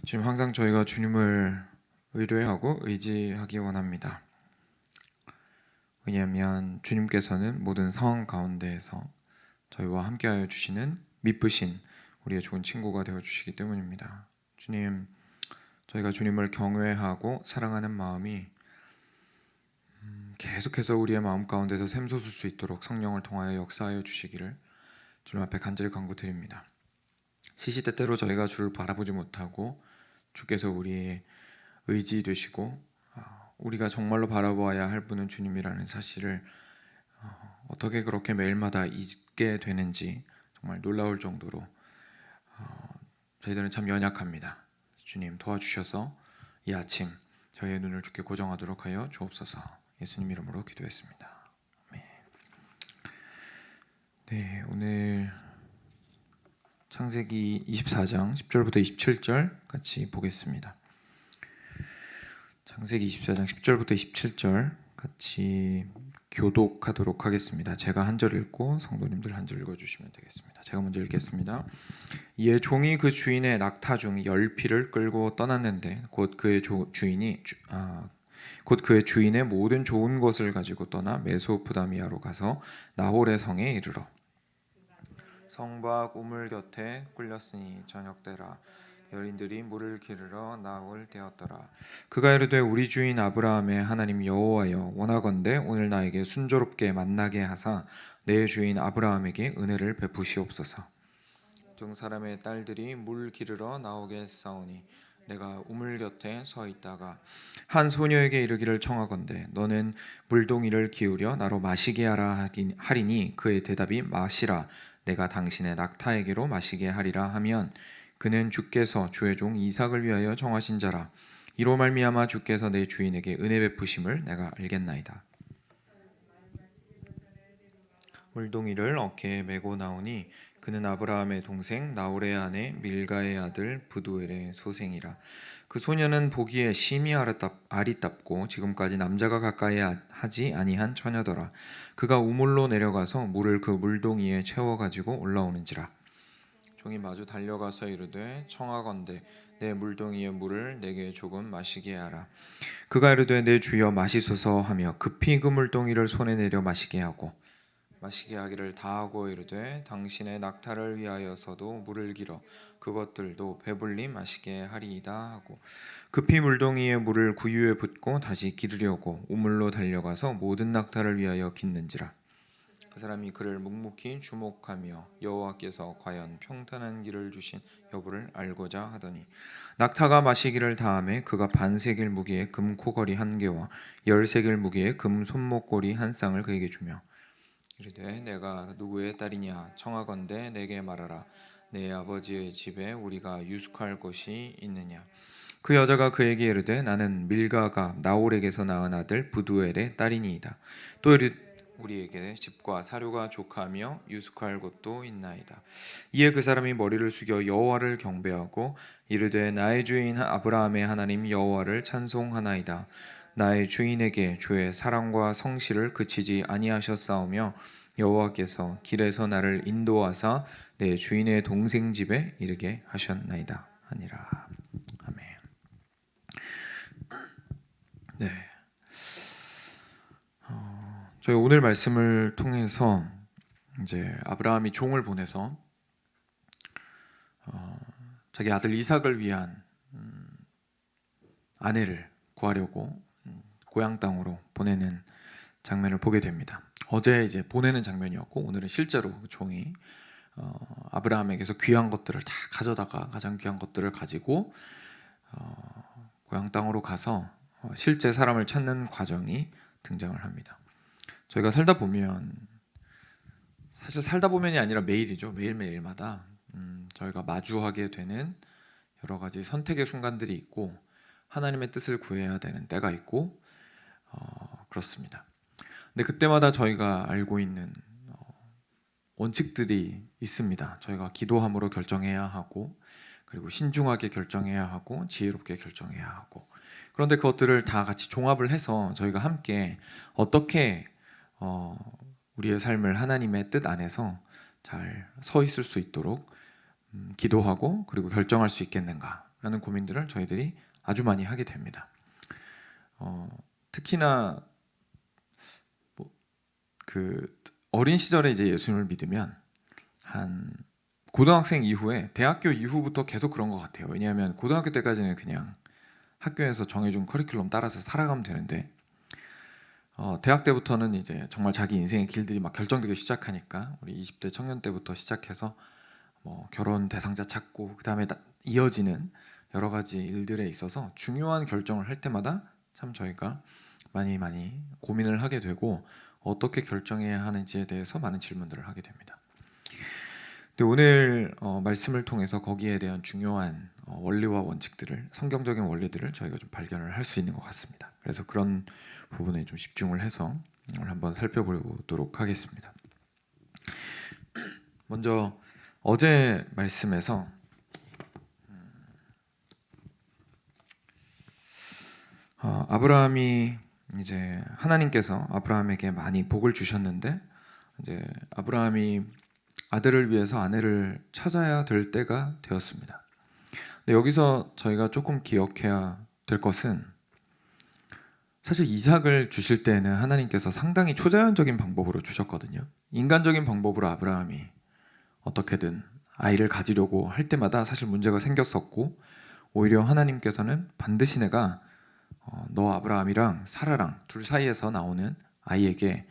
지금 항상 저희가 주님을 의뢰하고 의지하기 원합니다. 왜냐하면 주님께서는 모든 상황 가운데에서 저희와 함께하여 주시는 미쁘신 우리의 좋은 친구가 되어 주시기 때문입니다. 주님, 저희가 주님을 경외하고 사랑하는 마음이 계속해서 우리의 마음 가운데서 샘솟을 수 있도록 성령을 통하여 역사하여 주시기를 주님 앞에 간절히 간구드립니다. 시시때때로 저희가 주를 바라보지 못하고 주께서 우리의 의지 되시고 우리가 정말로 바라보아야 할 분은 주님이라는 사실을 어떻게 그렇게 매일마다 잊게 되는지 정말 놀라울 정도로 저희들은 참 연약합니다. 주님 도와주셔서 이 아침 저희의 눈을 주께 고정하도록 하여 주옵소서. 예수님 이름으로 기도했습니다. 아멘. 네, 오늘 창세기 24장 10절부터 27절 같이 보겠습니다. 창세기 24장 10절부터 27절 같이 교독하도록 하겠습니다. 제가 한 절 읽고 성도님들 한 절 읽어주시면 되겠습니다. 제가 먼저 읽겠습니다. 이에 종이 그 주인의 낙타 중 10피를 끌고 떠났는데 곧 그의 주인의 모든 좋은 것을 가지고 떠나 메소포다미아로 가서 나홀의 성에 이르러 성 밖 우물 곁에 꿀렸으니 저녁때라 여인들이 물을 기르러 나올 때였더라. 그가 이르되 우리 주인 아브라함의 하나님 여호와여 원하건대 오늘 나에게 순조롭게 만나게 하사 내 주인 아브라함에게 은혜를 베푸시옵소서. 종 사람의 딸들이 물 기르러 나오게 했사오니 내가 우물 곁에 서 있다가 한 소녀에게 이르기를 청하건대 너는 물동이를 기울여 나로 마시게 하라 하리니 그의 대답이 마시라 내가 당신의 낙타에게로 마시게 하리라 하면 그는 주께서 주의 종 이삭을 위하여 정하신 자라. 이로 말미암아 주께서 내 주인에게 은혜 베푸심을 내가 알겠나이다. 물동이를 어깨에 메고 나오니 그는 아브라함의 동생 나홀의 아내 밀가의 아들 부두엘의 소생이라. 그 소녀는 보기에 심히 아리답고 지금까지 남자가 가까이 하지 아니한 처녀더라. 그가 우물로 내려가서 물을 그 물동이에 채워 가지고 올라오는지라. 종이 마주 달려가서 이르되 청하건대 내 물동이의 물을 내게 조금 마시게 하라. 그가 이르되 내 주여 마시소서 하며 급히 그 물동이를 손에 내려 마시게 하기를 다하고 이르되 당신의 낙타를 위하여서도 물을 길어 그것들도 배불리 마시게 하리이다 하고 급히 물동이의 물을 구유에 붓고 다시 기르려고 우물로 달려가서 모든 낙타를 위하여 깃는지라. 그 사람이 그를 묵묵히 주목하며 여호와께서 과연 평탄한 길을 주신 여부를 알고자 하더니 낙타가 마시기를 다하매 그가 반세겔 무게의 금 코걸이 1개와 10세겔 무게의 금 손목걸이 1쌍을 그에게 주며 이르되 내가 누구의 딸이냐 청하건대 내게 말하라. 내 아버지의 집에 우리가 유숙할 곳이 있느냐. 그 여자가 그에게 이르되 나는 밀가가 나홀에게서 낳은 아들 부두엘의 딸이니이다. 또 이르되 우리에게 집과 사료가 족하며 유숙할 곳도 있나이다. 이에 그 사람이 머리를 숙여 여호와를 경배하고 이르되 나의 주인 아브라함의 하나님 여호와를 찬송하나이다. 나의 주인에게 주의 사랑과 성실을 그치지 아니하셨사오며 여호와께서 길에서 나를 인도하사 내 주인의 동생 집에 이르게 하셨나이다 하니라. 아멘. 네. 저희 오늘 말씀을 통해서 이제 아브라함이 종을 보내서 자기 아들 이삭을 위한 아내를 구하려고 고향 땅으로 보내는 장면을 보게 됩니다. 어제 이제 보내는 장면이었고 오늘은 실제로 종이 아브라함에게서 귀한 것들을 다 가져다가 가장 귀한 것들을 가지고 고향 땅으로 가서 실제 사람을 찾는 과정이 등장을 합니다. 저희가 살다 보면 사실 살다 보면이 아니라 매일이죠. 매일매일마다 저희가 마주하게 되는 여러 가지 선택의 순간들이 있고 하나님의 뜻을 구해야 되는 때가 있고 그렇습니다. 근데 그때마다 저희가 알고 있는 원칙들이 있습니다. 저희가 기도함으로 결정해야 하고 그리고 신중하게 결정해야 하고 지혜롭게 결정해야 하고 그런데 그것들을 다 같이 종합을 해서 저희가 함께 어떻게 우리의 삶을 하나님의 뜻 안에서 잘 서 있을 수 있도록 기도하고 그리고 결정할 수 있겠는가를 라는 고민들을 저희들이 아주 많이 하게 됩니다. 특히나 그 어린 시절에 이제 예수님을 믿으면 한 고등학생 이후에 대학교 이후부터 계속 그런 것 같아요. 왜냐하면 고등학교 때까지는 그냥 학교에서 정해준 커리큘럼 따라서 살아가면 되는데 대학 때부터는 이제 정말 자기 인생의 길들이 막 결정되기 시작하니까 우리 20대 청년 때부터 시작해서 뭐 결혼 대상자 찾고 그 다음에 이어지는 여러 가지 일들에 있어서 중요한 결정을 할 때마다 참 저희가 많이 고민을 하게 되고 어떻게 결정해야 하는지에 대해서 많은 질문들을 하게 됩니다. 근데 오늘 말씀을 통해서 거기에 대한 중요한 원리와 원칙들을, 성경적인 원리들을 저희가 좀 발견을 할 수 있는 것 같습니다. 그래서 그런 부분에 좀 집중을 해서 오늘 한번 살펴보도록 하겠습니다. 먼저 어제 말씀에서 아브라함이 이제 하나님께서 아브라함에게 많이 복을 주셨는데 이제 아브라함이 아들을 위해서 아내를 찾아야 될 때가 되었습니다. 근데 여기서 저희가 조금 기억해야 될 것은 사실 이삭을 주실 때는 하나님께서 상당히 초자연적인 방법으로 주셨거든요. 인간적인 방법으로 아브라함이 어떻게든 아이를 가지려고 할 때마다 사실 문제가 생겼었고 오히려 하나님께서는 반드시 내가 너 아브라함이랑 사라랑 둘 사이에서 나오는 아이에게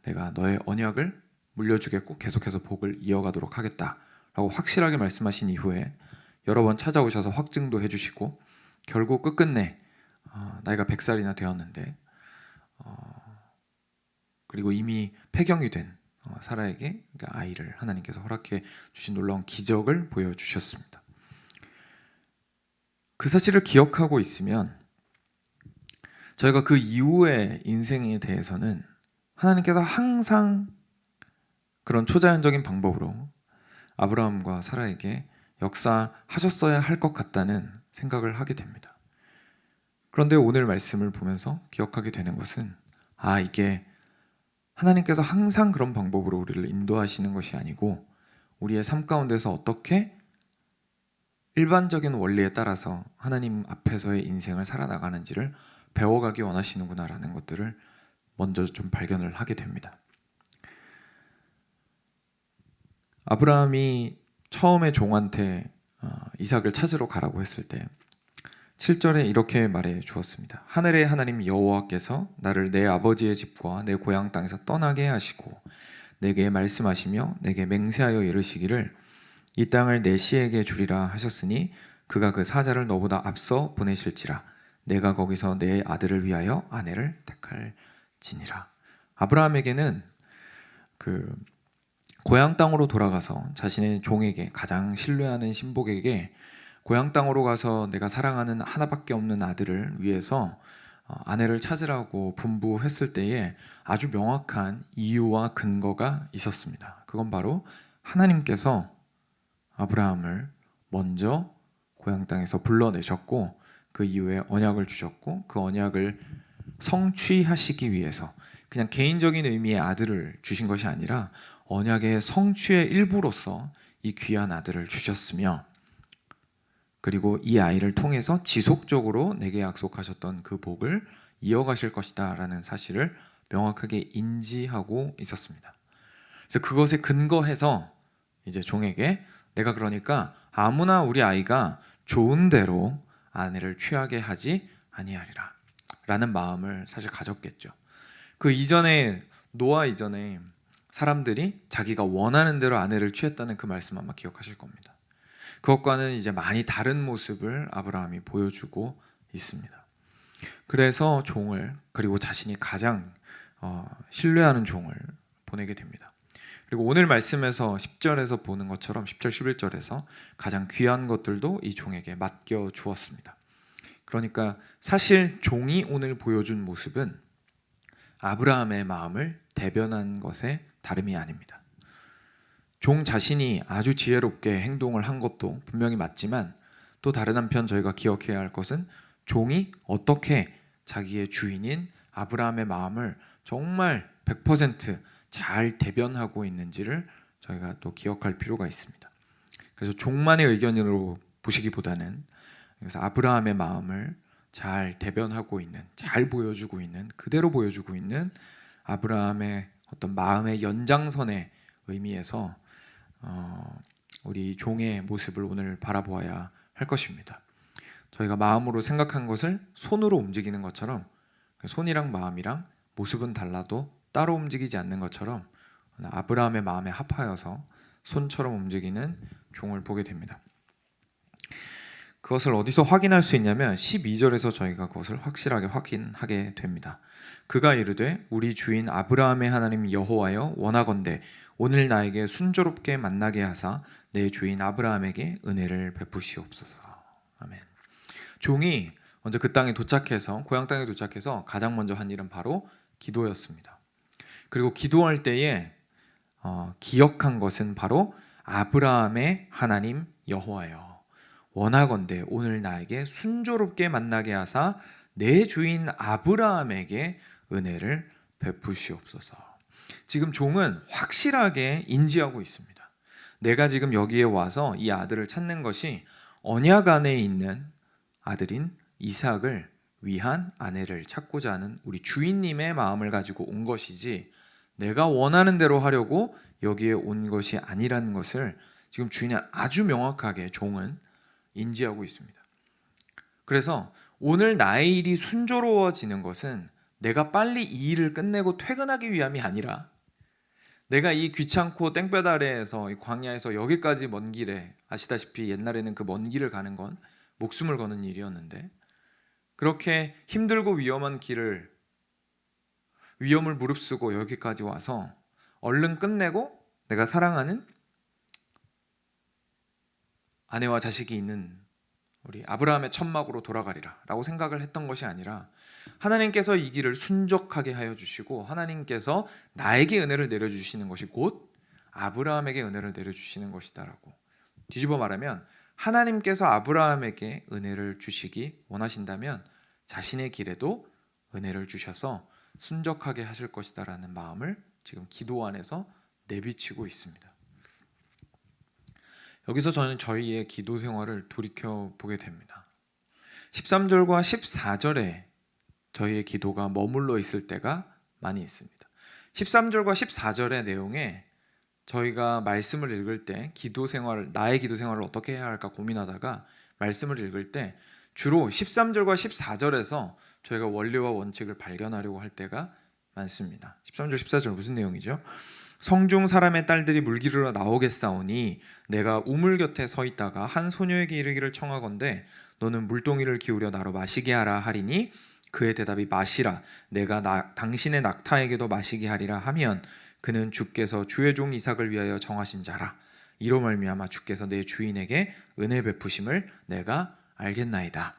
내가 너의 언약을 물려주겠고 계속해서 복을 이어가도록 하겠다라고 확실하게 말씀하신 이후에 여러 번 찾아오셔서 확증도 해주시고 결국 끝끝내 나이가 100살이나 되었는데 그리고 이미 폐경이 된 사라에게 아이를 하나님께서 허락해 주신 놀라운 기적을 보여주셨습니다. 그 사실을 기억하고 있으면 저희가 그 이후의 인생에 대해서는 하나님께서 항상 그런 초자연적인 방법으로 아브라함과 사라에게 역사하셨어야 할 것 같다는 생각을 하게 됩니다. 그런데 오늘 말씀을 보면서 기억하게 되는 것은 이게 하나님께서 항상 그런 방법으로 우리를 인도하시는 것이 아니고 우리의 삶 가운데서 어떻게 일반적인 원리에 따라서 하나님 앞에서의 인생을 살아나가는지를 배워가기 원하시는구나라는 것들을 먼저 좀 발견을 하게 됩니다. 아브라함이 처음에 종한테 이삭을 찾으러 가라고 했을 때 7절에 이렇게 말해 주었습니다. 하늘의 하나님 여호와께서 나를 내 아버지의 집과 내 고향 땅에서 떠나게 하시고 내게 말씀하시며 내게 맹세하여 이르시기를 이 땅을 내 씨에게 주리라 하셨으니 그가 그 사자를 너보다 앞서 보내실지라 내가 거기서 내 아들을 위하여 아내를 택할지니라. 아브라함에게는 그 고향 땅으로 돌아가서 자신의 종에게, 가장 신뢰하는 신복에게 고향 땅으로 가서 내가 사랑하는 하나밖에 없는 아들을 위해서 아내를 찾으라고 분부했을 때에 아주 명확한 이유와 근거가 있었습니다. 그건 바로 하나님께서 아브라함을 먼저 고향 땅에서 불러내셨고 그 이후에 언약을 주셨고 그 언약을 성취하시기 위해서 그냥 개인적인 의미의 아들을 주신 것이 아니라 언약의 성취의 일부로서 이 귀한 아들을 주셨으며 그리고 이 아이를 통해서 지속적으로 내게 약속하셨던 그 복을 이어가실 것이다 라는 사실을 명확하게 인지하고 있었습니다. 그래서 그것에 근거해서 이제 종에게 내가 그러니까 아무나 우리 아이가 좋은 대로 아내를 취하게 하지 아니하리라 라는 마음을 사실 가졌겠죠. 그 이전에 노아 이전에 사람들이 자기가 원하는 대로 아내를 취했다는 그 말씀 아마 기억하실 겁니다. 그것과는 이제 많이 다른 모습을 아브라함이 보여주고 있습니다. 그래서 종을 그리고 자신이 가장 신뢰하는 종을 보내게 됩니다. 그리고 오늘 말씀에서 10절에서 보는 것처럼 10절 11절에서 가장 귀한 것들도 이 종에게 맡겨 주었습니다. 그러니까 사실 종이 오늘 보여준 모습은 아브라함의 마음을 대변한 것에 다름이 아닙니다. 종 자신이 아주 지혜롭게 행동을 한 것도 분명히 맞지만 또 다른 한편 저희가 기억해야 할 것은 종이 어떻게 자기의 주인인 아브라함의 마음을 정말 100% 잘 대변하고 있는지를 저희가 또 기억할 필요가 있습니다. 그래서 종만의 의견으로 보시기보다는 그래서 아브라함의 마음을 잘 대변하고 있는, 잘 보여주고 있는, 그대로 보여주고 있는 아브라함의 어떤 마음의 연장선의 의미에서 우리 종의 모습을 오늘 바라보아야 할 것입니다. 저희가 마음으로 생각한 것을 손으로 움직이는 것처럼, 손이랑 마음이랑 모습은 달라도 따로 움직이지 않는 것처럼 아브라함의 마음에 합하여서 손처럼 움직이는 종을 보게 됩니다. 그것을 어디서 확인할 수 있냐면 12절에서 저희가 그것을 확실하게 확인하게 됩니다. 그가 이르되 우리 주인 아브라함의 하나님 여호와여 원하건대 오늘 나에게 순조롭게 만나게 하사 내 주인 아브라함에게 은혜를 베푸시옵소서. 아멘. 종이 먼저 그 땅에 도착해서, 고향 땅에 도착해서 가장 먼저 한 일은 바로 기도였습니다. 그리고 기도할 때에 기억한 것은 바로 아브라함의 하나님 여호와여 원하건대 오늘 나에게 순조롭게 만나게 하사 내 주인 아브라함에게 은혜를 베푸시옵소서. 지금 종은 확실하게 인지하고 있습니다. 내가 지금 여기에 와서 이 아들을 찾는 것이 언약 안에 있는 아들인 이삭을 위한 아내를 찾고자 하는 우리 주인님의 마음을 가지고 온 것이지 내가 원하는 대로 하려고 여기에 온 것이 아니라는 것을 지금 주인이 아주 명확하게 종은 인지하고 있습니다. 그래서 오늘 나의 일이 순조로워지는 것은 내가 빨리 이 일을 끝내고 퇴근하기 위함이 아니라 내가 이 귀찮고 땡볕 아래에서 이 광야에서 여기까지 먼 길에, 아시다시피 옛날에는 그 먼 길을 가는 건 목숨을 거는 일이었는데 그렇게 힘들고 위험한 길을, 위험을 무릅쓰고 여기까지 와서 얼른 끝내고 내가 사랑하는 아내와 자식이 있는 우리 아브라함의 천막으로 돌아가리라 라고 생각을 했던 것이 아니라 하나님께서 이 길을 순적하게 하여 주시고 하나님께서 나에게 은혜를 내려주시는 것이 곧 아브라함에게 은혜를 내려주시는 것이다 라고 뒤집어 말하면 하나님께서 아브라함에게 은혜를 주시기 원하신다면 자신의 길에도 은혜를 주셔서 순적하게 하실 것이다 라는 마음을 지금 기도 안에서 내비치고 있습니다. 여기서 저는 저희의 기도 생활을 돌이켜보게 됩니다. 13절과 14절에 저희의 기도가 머물러 있을 때가 많이 있습니다. 13절과 14절의 내용에 저희가 말씀을 읽을 때 기도 생활, 나의 기도 생활을 어떻게 해야 할까 고민하다가 말씀을 읽을 때 주로 13절과 14절에서 저희가 원리와 원칙을 발견하려고 할 때가 많습니다. 13절 14절 무슨 내용이죠? 성중 사람의 딸들이 물기르러 나오겠사오니 내가 우물 곁에 서 있다가 한 소녀에게 이르기를 청하건대 너는 물동이를 기울여 나로 마시게 하라 하리니 그의 대답이 마시라 내가 당신의 낙타에게도 마시게 하리라 하면 그는 주께서 주의 종 이삭을 위하여 정하신 자라 이로 말미암아 주께서 내 주인에게 은혜 베푸심을 내가 알겠나이다.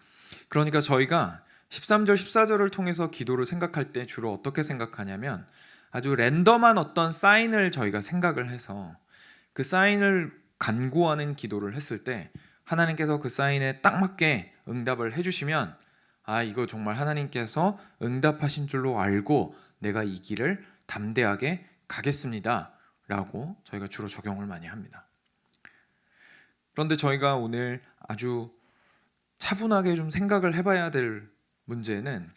그러니까 저희가 13절 14절을 통해서 기도를 생각할 때 주로 어떻게 생각하냐면 아주 랜덤한 어떤 사인을 저희가 생각을 해서 그 사인을 간구하는 기도를 했을 때 하나님께서 그 사인에 딱 맞게 응답을 해주시면 아 이거 정말 하나님께서 응답하신 줄로 알고 내가 이 길을 담대하게 가겠습니다 라고 저희가 주로 적용을 많이 합니다. 그런데 저희가 오늘 아주 차분하게 좀 생각을 해봐야 될 문제는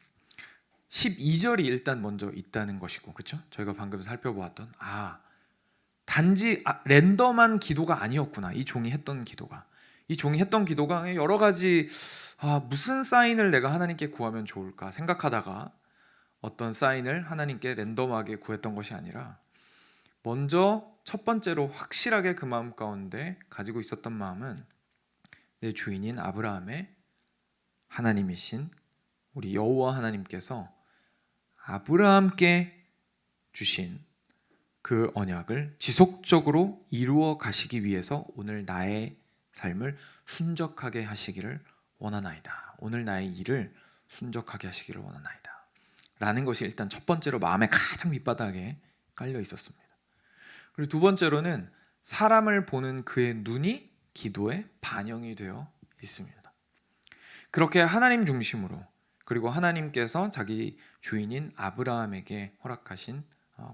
12절이 일단 먼저 있다는 것이고, 그렇죠? 저희가 방금 살펴보았던 단지 랜덤한 기도가 아니었구나. 이 종이 했던 기도가 여러 가지 무슨 사인을 내가 하나님께 구하면 좋을까 생각하다가 어떤 사인을 하나님께 랜덤하게 구했던 것이 아니라 먼저 첫 번째로 확실하게 그 마음 가운데 가지고 있었던 마음은 내 주인인 아브라함의 하나님이신 우리 여호와 하나님께서 아브라함께 주신 그 언약을 지속적으로 이루어 가시기 위해서 오늘 나의 삶을 순적하게 하시기를 원하나이다. 오늘 나의 일을 순적하게 하시기를 원하나이다. 라는 것이 일단 첫 번째로 마음의 가장 밑바닥에 깔려 있었습니다. 그리고 두 번째로는 사람을 보는 그의 눈이 기도에 반영이 되어 있습니다. 그렇게 하나님 중심으로 그리고 하나님께서 자기 주인인 아브라함에게 허락하신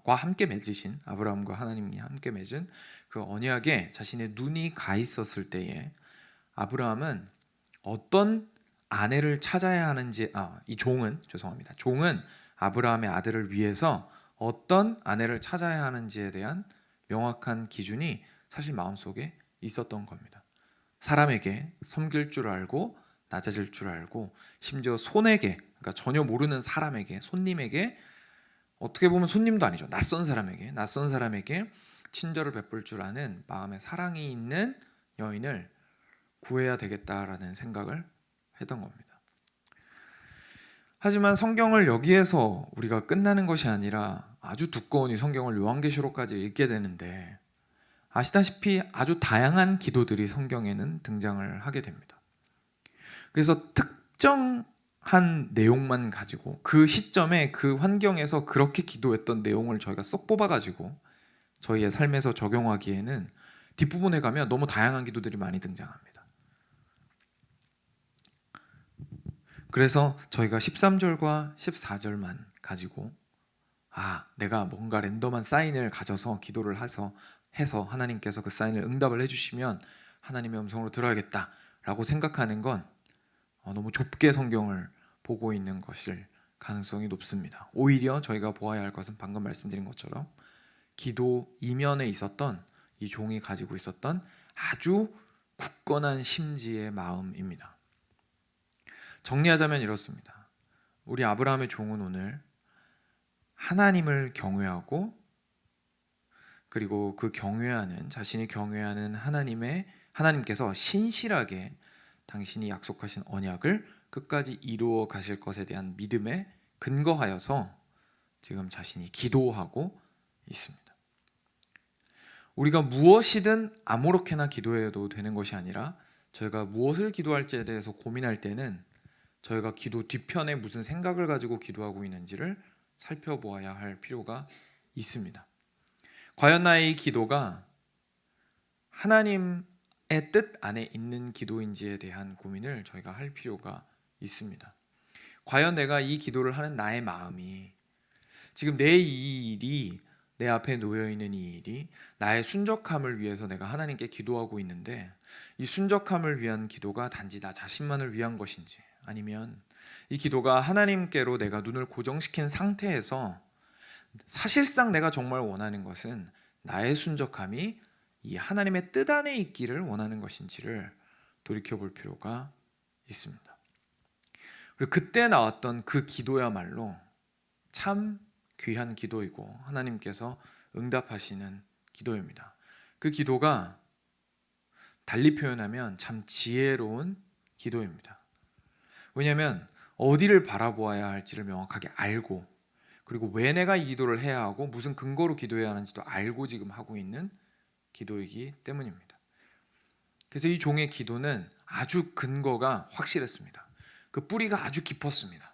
과 함께 맺으신 아브라함과 하나님이 함께 맺은 그 언약에 자신의 눈이 가 있었을 때에 아브라함은 어떤 아내를 찾아야 하는지, 이 종은, 죄송합니다. 종은 아브라함의 아들을 위해서 어떤 아내를 찾아야 하는지에 대한 명확한 기준이 사실 마음속에 있었던 겁니다. 사람에게 섬길 줄 알고 낮아질 줄 알고, 심지어 손에게, 그러니까 전혀 모르는 사람에게, 손님에게, 어떻게 보면 손님도 아니죠, 낯선 사람에게 친절을 베풀 줄 아는 마음의 사랑이 있는 여인을 구해야 되겠다라는 생각을 했던 겁니다. 하지만 성경을 여기에서 우리가 끝나는 것이 아니라 아주 두꺼운 이 성경을 요한계시록까지 읽게 되는데, 아시다시피 아주 다양한 기도들이 성경에는 등장을 하게 됩니다. 그래서 특정한 내용만 가지고 그 시점에 그 환경에서 그렇게 기도했던 내용을 저희가 쏙 뽑아가지고 저희의 삶에서 적용하기에는 뒷부분에 가면 너무 다양한 기도들이 많이 등장합니다. 그래서 저희가 13절과 14절만 가지고 내가 뭔가 랜덤한 사인을 가져서 기도를 해서 하나님께서 그 사인을 응답을 해주시면 하나님의 음성으로 들어야겠다 라고 생각하는 건 너무 좁게 성경을 보고 있는 것일 가능성이 높습니다. 오히려 저희가 보아야 할 것은 방금 말씀드린 것처럼 기도 이면에 있었던 이 종이 가지고 있었던 아주 굳건한 심지의 마음입니다. 정리하자면 이렇습니다. 우리 아브라함의 종은 오늘 하나님을 경외하고, 그리고 그 자신이 경외하는 하나님께서 신실하게 당신이 약속하신 언약을 끝까지 이루어 가실 것에 대한 믿음에 근거하여서 지금 자신이 기도하고 있습니다. 우리가 무엇이든 아무렇게나 기도해도 되는 것이 아니라, 저희가 무엇을 기도할지에 대해서 고민할 때는 저희가 기도 뒤편에 무슨 생각을 가지고 기도하고 있는지를 살펴보아야 할 필요가 있습니다. 과연 나의 기도가 하나님의 뜻 안에 있는 기도인지에 대한 고민을 저희가 할 필요가 있습니다. 과연 내가 이 기도를 하는 나의 마음이, 지금 내 앞에 놓여있는 이 일이 나의 순적함을 위해서 내가 하나님께 기도하고 있는데, 이 순적함을 위한 기도가 단지 나 자신만을 위한 것인지, 아니면 이 기도가 하나님께로 내가 눈을 고정시킨 상태에서 사실상 내가 정말 원하는 것은 나의 순적함이 이 하나님의 뜻 안에 있기를 원하는 것인지를 돌이켜볼 필요가 있습니다. 그리고 그때 나왔던 그 기도야말로 참 귀한 기도이고 하나님께서 응답하시는 기도입니다. 그 기도가 달리 표현하면 참 지혜로운 기도입니다. 왜냐하면 어디를 바라보아야 할지를 명확하게 알고, 그리고 왜 내가 이 기도를 해야 하고 무슨 근거로 기도해야 하는지도 알고 지금 하고 있는 기도이기 때문입니다. 그래서 이 종의 기도는 아주 근거가 확실했습니다. 그 뿌리가 아주 깊었습니다.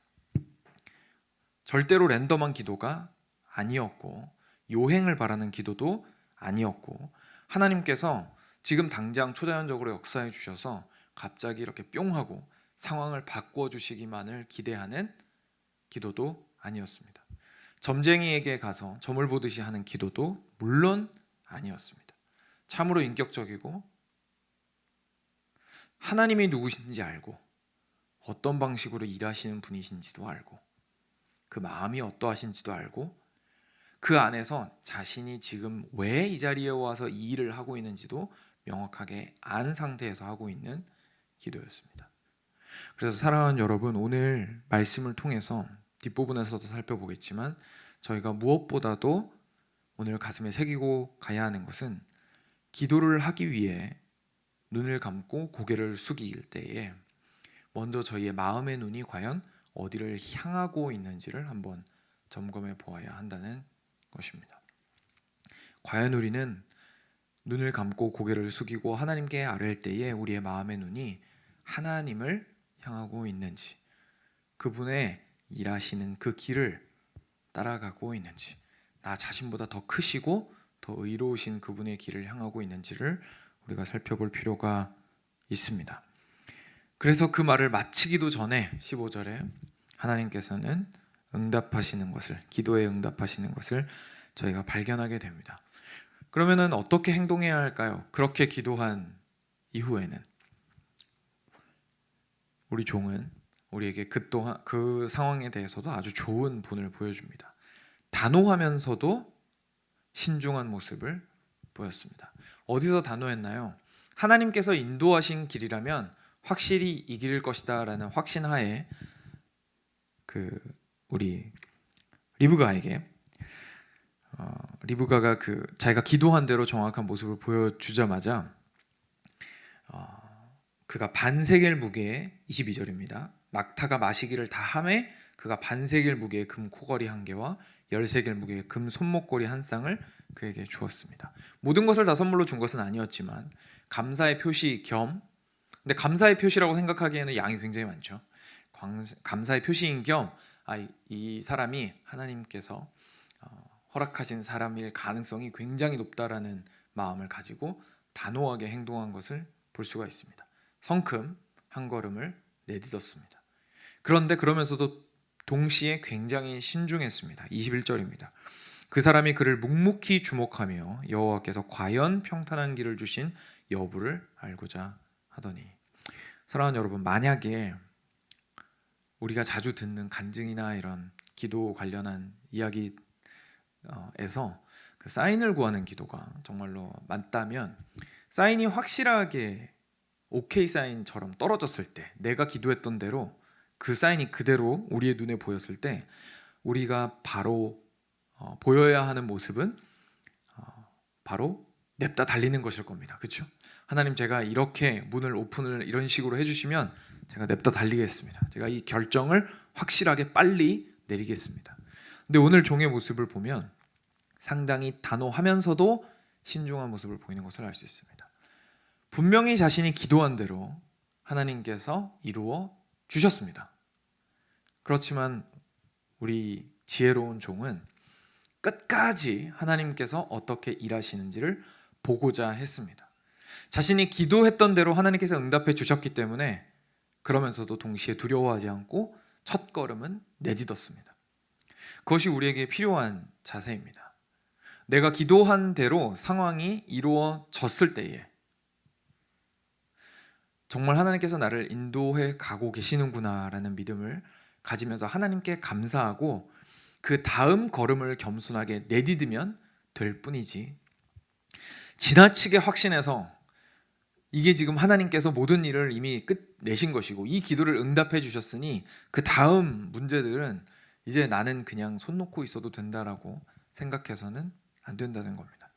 절대로 랜덤한 기도가 아니었고, 요행을 바라는 기도도 아니었고, 하나님께서 지금 당장 초자연적으로 역사해 주셔서 갑자기 이렇게 뿅 하고 상황을 바꾸어 주시기만을 기대하는 기도도 아니었습니다. 점쟁이에게 가서 점을 보듯이 하는 기도도 물론 아니었습니다. 참으로 인격적이고, 하나님이 누구신지 알고, 어떤 방식으로 일하시는 분이신지도 알고, 그 마음이 어떠하신지도 알고, 그 안에서 자신이 지금 왜 이 자리에 와서 이 일을 하고 있는지도 명확하게 안 상태에서 하고 있는 기도였습니다. 그래서 사랑하는 여러분, 오늘 말씀을 통해서 뒷부분에서도 살펴보겠지만 저희가 무엇보다도 오늘 가슴에 새기고 가야 하는 것은, 기도를 하기 위해 눈을 감고 고개를 숙일 때에 먼저 저희의 마음의 눈이 과연 어디를 향하고 있는지를 한번 점검해 보아야 한다는 것입니다. 과연 우리는 눈을 감고 고개를 숙이고 하나님께 아뢰을 때에 우리의 마음의 눈이 하나님을 향하고 있는지, 그분의 일하시는 그 길을 따라가고 있는지, 나 자신보다 더 크시고 더 의로우신 그분의 길을 향하고 있는지를 우리가 살펴볼 필요가 있습니다. 그래서 그 말을 마치기도 전에 15절에 하나님께서는 응답하시는 것을, 기도에 응답하시는 것을 저희가 발견하게 됩니다. 그러면은 어떻게 행동해야 할까요? 그렇게 기도한 이후에는 우리 종은 우리에게 그 또한 그 상황에 대해서도 아주 좋은 본을 보여줍니다. 단호하면서도 신중한 모습을 보였습니다. 어디서 단호했나요? 하나님께서 인도하신 길이라면 확실히 이 길일 것이다 라는 확신하에 우리 리브가에게 리브가가 자기가 기도한 대로 정확한 모습을 보여주자마자 그가 반세겔 무게의 22절입니다. 낙타가 마시기를 다 하매 그가 반세겔 무게의 금 코걸이 한 개와 10세겔 무게의 금 손목걸이 한 쌍을 그에게 주었습니다. 모든 것을 다 선물로 준 것은 아니었지만 감사의 표시 겸, 근데 감사의 표시라고 생각하기에는 양이 굉장히 많죠. 감사의 표시인 겸 이 사람이 하나님께서 허락하신 사람일 가능성이 굉장히 높다라는 마음을 가지고 단호하게 행동한 것을 볼 수가 있습니다. 성큼 한 걸음을 내딛었습니다. 그런데 그러면서도 동시에 굉장히 신중했습니다. 21절입니다. 그 사람이 그를 묵묵히 주목하며 여호와께서 과연 평탄한 길을 주신 여부를 알고자 하더니. 사랑하는 여러분, 만약에 우리가 자주 듣는 간증이나 이런 기도 관련한 이야기에서 그 사인을 구하는 기도가 정말로 맞다면 사인이 확실하게 오케이 사인처럼 떨어졌을 때, 내가 기도했던 대로 그 사인이 그대로 우리의 눈에 보였을 때 우리가 바로 보여야 하는 모습은 바로 냅다 달리는 것일 겁니다. 그렇죠? 하나님, 제가 이렇게 문을 오픈을 이런 식으로 해주시면 제가 냅다 달리겠습니다. 제가 이 결정을 확실하게 빨리 내리겠습니다. 근데 오늘 종의 모습을 보면 상당히 단호하면서도 신중한 모습을 보이는 것을 알 수 있습니다. 분명히 자신이 기도한 대로 하나님께서 이루어 주셨습니다. 그렇지만 우리 지혜로운 종은 끝까지 하나님께서 어떻게 일하시는지를 보고자 했습니다. 자신이 기도했던 대로 하나님께서 응답해 주셨기 때문에 그러면서도 동시에 두려워하지 않고 첫 걸음은 내딛었습니다. 그것이 우리에게 필요한 자세입니다. 내가 기도한 대로 상황이 이루어졌을 때에 정말 하나님께서 나를 인도해 가고 계시는구나 라는 믿음을 가지면서 하나님께 감사하고 그 다음 걸음을 겸손하게 내딛으면 될 뿐이지, 지나치게 확신해서 이게 지금 하나님께서 모든 일을 이미 끝내신 것이고 이 기도를 응답해 주셨으니 그 다음 문제들은 이제 나는 그냥 손 놓고 있어도 된다라고 생각해서는 안 된다는 겁니다.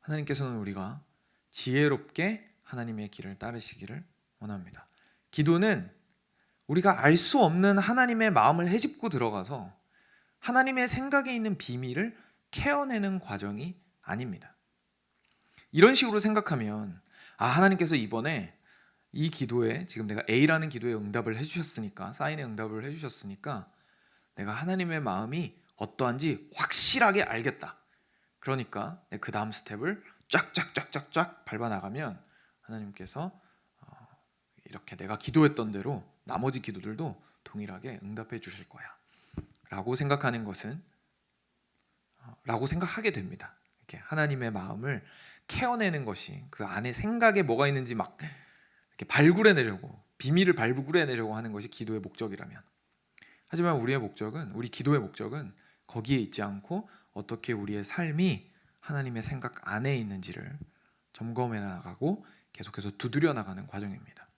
하나님께서는 우리가 지혜롭게 하나님의 길을 따르시기를 원합니다. 기도는 우리가 알 수 없는 하나님의 마음을 헤집고 들어가서 하나님의 생각에 있는 비밀을 캐어내는 과정이 아닙니다. 이런 식으로 생각하면 하나님께서 이번에 이 기도에, 지금 내가 A라는 기도에 응답을 해주셨으니까, 사인에 응답을 해주셨으니까 내가 하나님의 마음이 어떠한지 확실하게 알겠다. 그러니까 그 다음 스텝을 쫙쫙쫙쫙쫙 밟아나가면 하나님께서 이렇게 내가 기도했던 대로 나머지 기도들도 동일하게 응답해 주실 거야 라고 생각하는 것은 라고 생각하게 됩니다. 이렇게 하나님의 마음을 캐어내는 것이, 그 안에 생각에 뭐가 있는지 막 이렇게 발굴해내려고, 비밀을 발굴해내려고 하는 것이 기도의 목적이라면, 하지만 우리 기도의 목적은 거기에 있지 않고 어떻게 우리의 삶이 하나님의 생각 안에 있는지를 점검해 나가고 계속해서 두드려 나가는 과정입니다.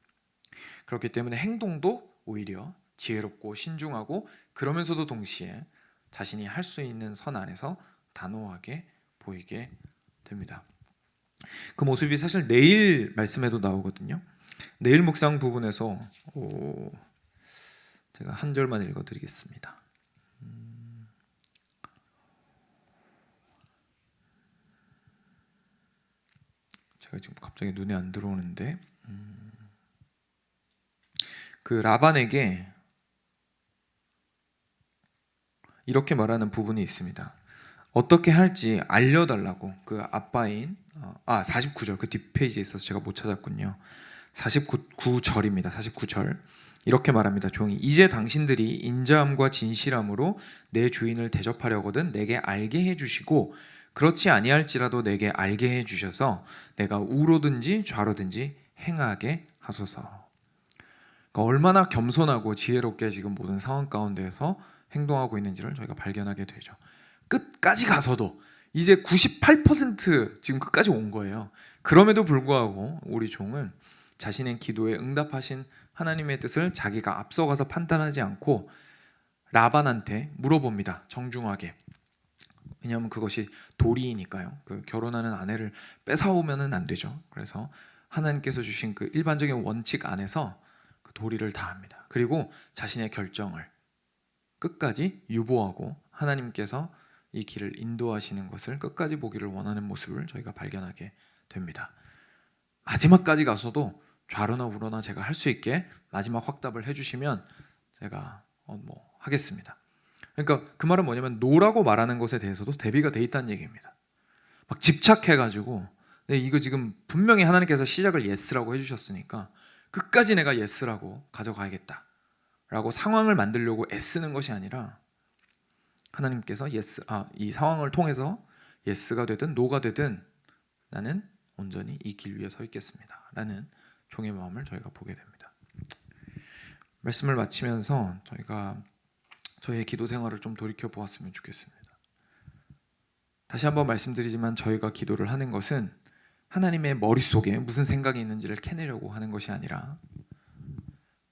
그렇기 때문에 행동도 오히려 지혜롭고 신중하고 그러면서도 동시에 자신이 할 수 있는 선 안에서 단호하게 보이게 됩니다. 그 모습이 사실 내일 말씀에도 나오거든요. 내일 묵상 부분에서 제가 한 절만 읽어드리겠습니다. 제가 지금 갑자기 눈에 안 들어오는데 그 라반에게 이렇게 말하는 부분이 있습니다. 어떻게 할지 알려달라고 그 아빠인 49절, 그 뒷페이지에 있어서 제가 못 찾았군요. 49절입니다. 49절 이렇게 말합니다. 종이, 이제 당신들이 인자함과 진실함으로 내 주인을 대접하려거든 내게 알게 해주시고 그렇지 아니할지라도 내게 알게 해주셔서 내가 우로든지 좌로든지 행하게 하소서. 그러니까 얼마나 겸손하고 지혜롭게 지금 모든 상황 가운데에서 행동하고 있는지를 저희가 발견하게 되죠. 끝까지 가서도 이제 98% 지금 끝까지 온 거예요. 그럼에도 불구하고 우리 종은 자신의 기도에 응답하신 하나님의 뜻을 자기가 앞서가서 판단하지 않고 라반한테 물어봅니다. 정중하게. 왜냐하면 그것이 도리이니까요. 그 결혼하는 아내를 뺏어오면은 안 되죠. 그래서 하나님께서 주신 그 일반적인 원칙 안에서 그 도리를 다합니다. 그리고 자신의 결정을 끝까지 유보하고 하나님께서 이 길을 인도하시는 것을 끝까지 보기를 원하는 모습을 저희가 발견하게 됩니다. 마지막까지 가서도 좌로나 우로나 제가 할 수 있게 마지막 확답을 해주시면 제가 하겠습니다. 그러니까 그 말은 뭐냐면 노라고 말하는 것에 대해서도 대비가 돼 있다는 얘기입니다. 막 집착해가지고 이거 지금 분명히 하나님께서 시작을 예스라고 해주셨으니까 끝까지 내가 예스라고 가져가야겠다 라고 상황을 만들려고 애쓰는 것이 아니라 하나님께서 이 상황을 통해서 예스가 되든 노가 되든 나는 온전히 이 길 위에 서 있겠습니다 라는 종의 마음을 저희가 보게 됩니다. 말씀을 마치면서 저희가 저희의 기도 생활을 좀 돌이켜 보았으면 좋겠습니다. 다시 한번 말씀드리지만 저희가 기도를 하는 것은 하나님의 머릿속에 무슨 생각이 있는지를 캐내려고 하는 것이 아니라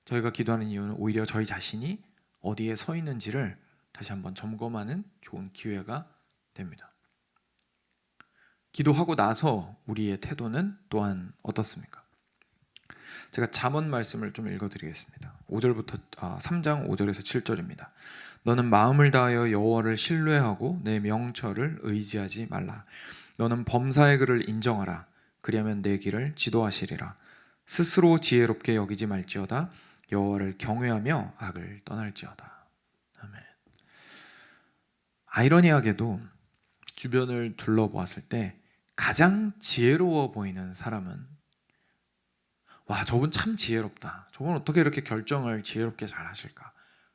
저희가 기도하는 이유는 오히려 저희 자신이 어디에 서 있는지를 다시 한번 점검하는 좋은 기회가 됩니다. 기도하고 나서 우리의 태도는 또한 어떻습니까? 제가 잠언 말씀을 좀 읽어드리겠습니다. 3장 5절에서 7절입니다. 너는 마음을 다하여 여호와를 신뢰하고 내 명철을 의지하지 말라. 너는 범사의 글을 인정하라. 그리하면 내 길을 지도하시리라. 스스로 지혜롭게 여기지 말지어다. 여호와를 경외하며 악을 떠날지어다. 아멘. 아이러니하게도 주변을 둘러보았을 때 가장 지혜로워 보이는 사람은 와, 저분 참 지혜롭다. 저분 어떻게 이렇게 결정을 지혜롭게 잘 하실까?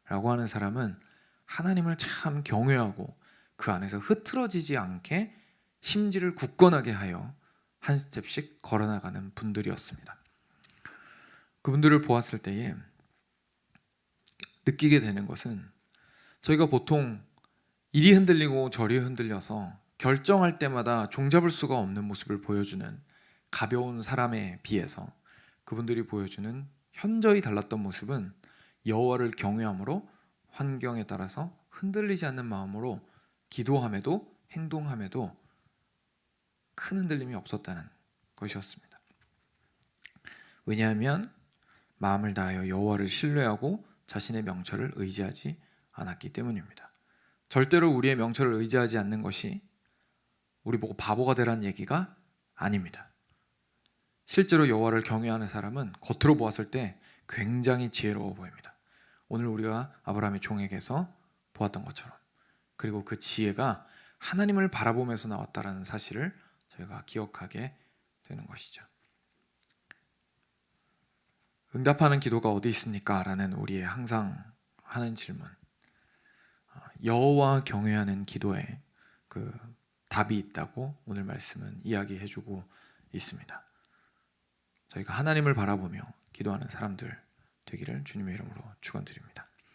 라고 하는 사람은 하나님을 참 경외하고 그 안에서 흐트러지지 않게 심지를 굳건하게 하여 한 스텝씩 걸어나가는 분들이었습니다. 그분들을 보았을 때에 느끼게 되는 것은 저희가 보통 이리 흔들리고 저리 흔들려서 결정할 때마다 종잡을 수가 없는 모습을 보여주는 가벼운 사람에 비해서 그분들이 보여주는 현저히 달랐던 모습은 여호와를 경외함으로 환경에 따라서 흔들리지 않는 마음으로 기도함에도 행동함에도 큰 흔들림이 없었다는 것이었습니다. 왜냐하면 마음을 다하여 여호와를 신뢰하고 자신의 명철을 의지하지 않았기 때문입니다. 절대로 우리의 명철을 의지하지 않는 것이 우리 보고 바보가 되라는 얘기가 아닙니다. 실제로 여호와를 경외하는 사람은 겉으로 보았을 때 굉장히 지혜로워 보입니다. 오늘 우리가 아브라함의 종에게서 보았던 것처럼, 그리고 그 지혜가 하나님을 바라보면서 나왔다는 사실을 저희가 기억하게 되는 것이죠. 응답하는 기도가 어디 있습니까? 라는 우리의 항상 하는 질문, 여호와 경외하는 기도에 그 답이 있다고 오늘 말씀은 이야기해주고 있습니다. 저희가 하나님을 바라보며 기도하는 사람들 되기를 주님의 이름으로 축원드립니다.